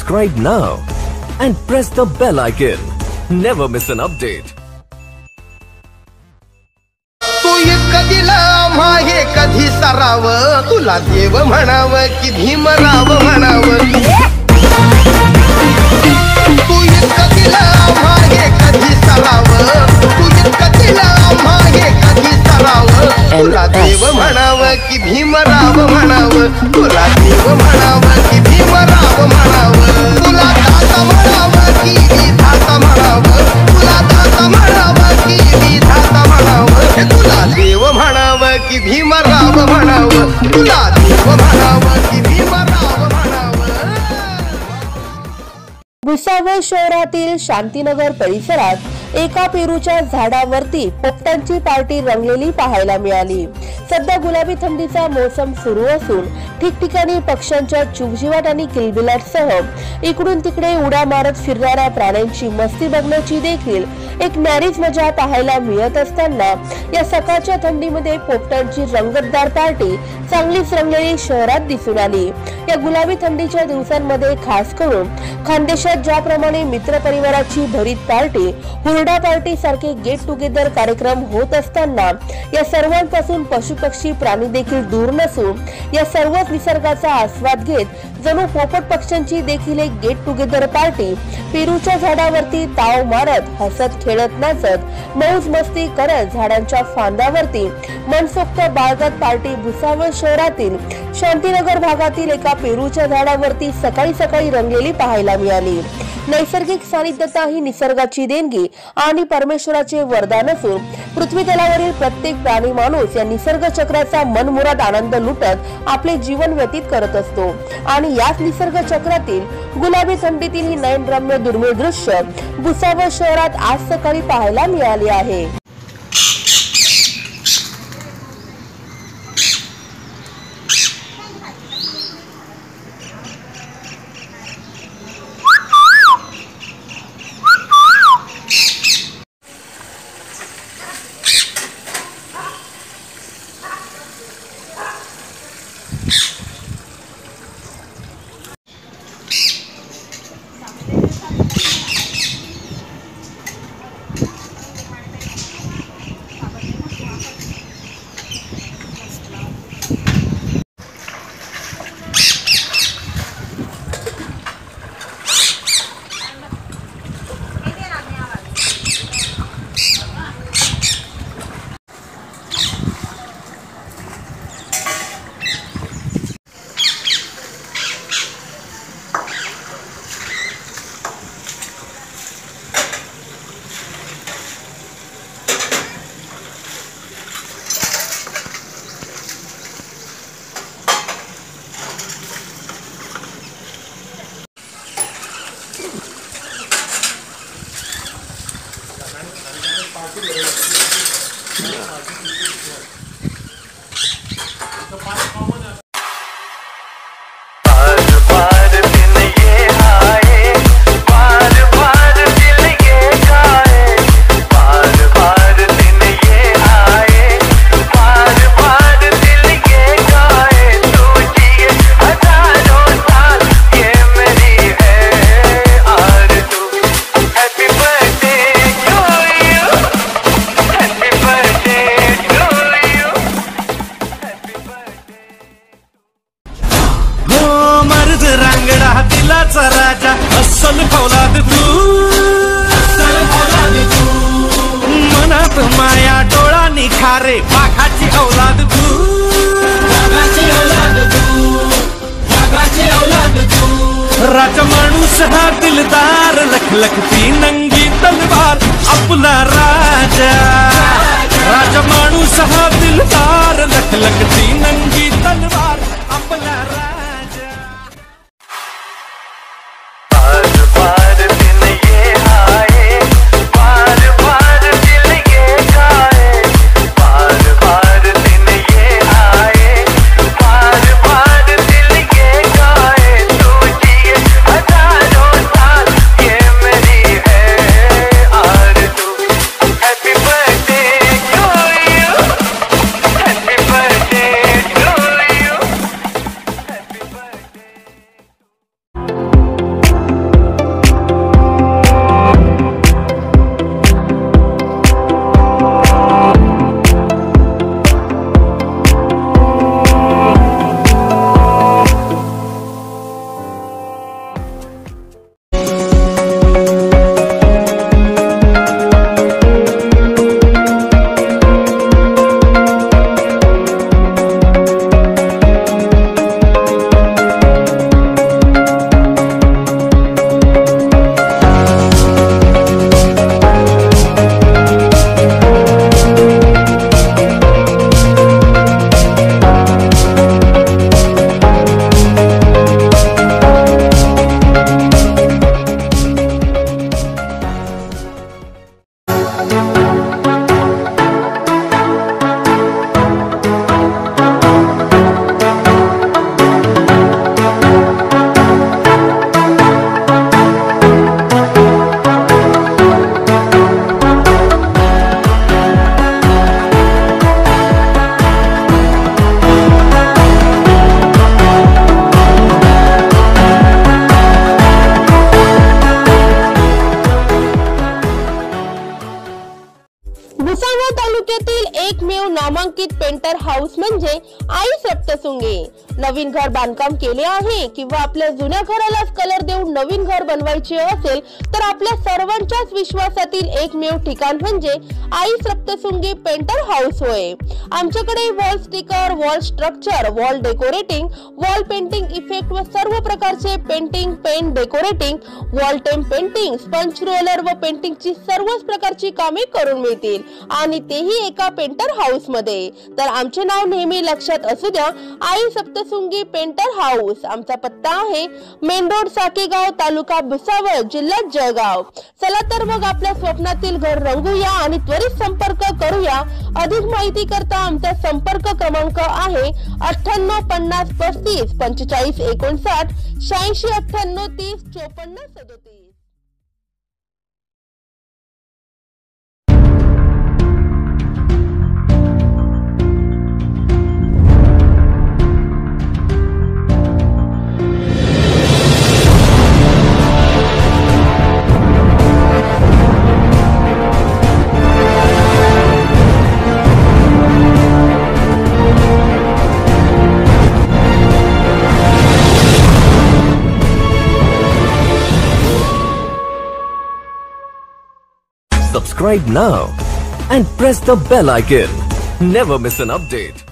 Subscribe now and press the bell icon. Never miss an update. तू कधीला मागे कधी सराव तुला देव म्हणाव की भीमराव म्हणाव तू कधीला मागे कधी सराव तू कधीला मागे कधी सराव तुला देव म्हणाव की भीमराव म्हणाव तुला देव म्हणाव की भीमराव म्हणाव तुला दाता म्हणाव की विधाता म्हणाव तुला दाता म्हणाव की विधाता म्हणाव तुला देव म्हणाव की भीमराव म्हणाव तुला देव म्हणाव की भीमराव म्हणाव। भुसावळ शहरातील शांतीनगर परिसरात एका पेरूच्या झाडावरती पोपटांची पार्टी रंगलेली पाहायला मिळाली। सध्या गुलाबी थंडीचा मोसम सुरू असून ठिकठिकाणी पक्ष्यांच्या चिवचिवाट आणि किलबिलाटसह इकडून तिकडे उड्या मारत फिरणाऱ्या प्राण्यांची मस्ती बघण्याची देखील एक न्यारीच मजा पाहायला मिळत असताना या सकाळच्या थंडीमध्ये पोपटांची रंगतदार पार्टी चांगलीच रंगलेली शहरात दिसून आली। या गुलाबी थंडीच्या दिवसांमध्ये खास करून खानदेशात ज्याप्रमाणे मित्रपरिवाराची भरीत पार्टी हुरडा पार्टी सारखे गेट टुगेदर कार्यक्रम होत असताना या सर्वांपासून पशुपक्षी प्राणी देखील दूर नसून या सर्वच निसर्गाचा आस्वाद घेत जणू पोपट पक्ष्यांची देखील एक गेट टुगेदर पार्टी पेरूच्या झाडावरती ताव मारत हसत खेळत नाचत मौज मस्ती करत झाडांच्या फांद्यावरती मनसोक्त बाळगत पार्टी भुसावळ शहरातील शांतीनगर भागातील एका पेरूच्या झाडावरती सकाळी सकाळी रंगलेली पाहायला मिळाली। नैसर्गिक सानिध्यता ही निसर्गाची देणगी आणि परमेश्वराचे वरदान असून पृथ्वी तलावरील प्रत्येक प्राणी माणूस या निसर्ग चक्राचा मनमुराद आनंद लुटत आपले जीवन व्यतीत करत असतो आणि याच निसर्ग चक्रातील गुलाबी थंडीतील ही नयनरम्य दुर्मिळ दृश्य भुसावळ शहरात आज सकाळी पाहायला मिळाले आहे। राजा अस्सल फौलाद तू मनात माया डोळा निखारे वाघाची औलाद तू राजा माणूस हा दिलदार लखलखती नंगी तलवार आपला राजा राजा माणूस हा दिलदार लखलखती नंगी तलवार आपला राजा। एकमेव नामांकित पेंटर हाऊस म्हणजे आई सप्तशृंगी. नवीन घर बांधकाम केले आहे किंवा आपल्या जुन्या घरालाच कलर देऊन नवीन घर बनवायचे असेल तर आपल्या सर्वांच्याच विश्वासातील एकमेव ठिकाण म्हणजे आई सप्तशृंगी पेंटर हाऊस होय. आमच्याकडे wall sticker, wall structure, wall decorating, wall painting effect व सर्व प्रकारचे painting, paint decorating, wall temp painting, sponge roller व पेंटिंगची सर्वच प्रकारची कामे करून मिळतील आणि तेही एका पेंटर हाऊस मध्ये. तर आमचे नाव नेहमी लक्षात असू द्या, आई सप्तशृंगी पेंटर हाऊस. आमचा पत्ता आहे मेन रोड, साकेगाव, तालुका भुसावळ, जिल्हा जळगाव. चला तर मग आपल्या स्वप्नातील घर रंगूया आणि त्वरित संपर्क करूया. अधिक माहिती करता आमचा संपर्क क्रमांक आहे 98 50 35 45 59 86 98 30 54 37. Subscribe now and press the bell icon. Never miss an update.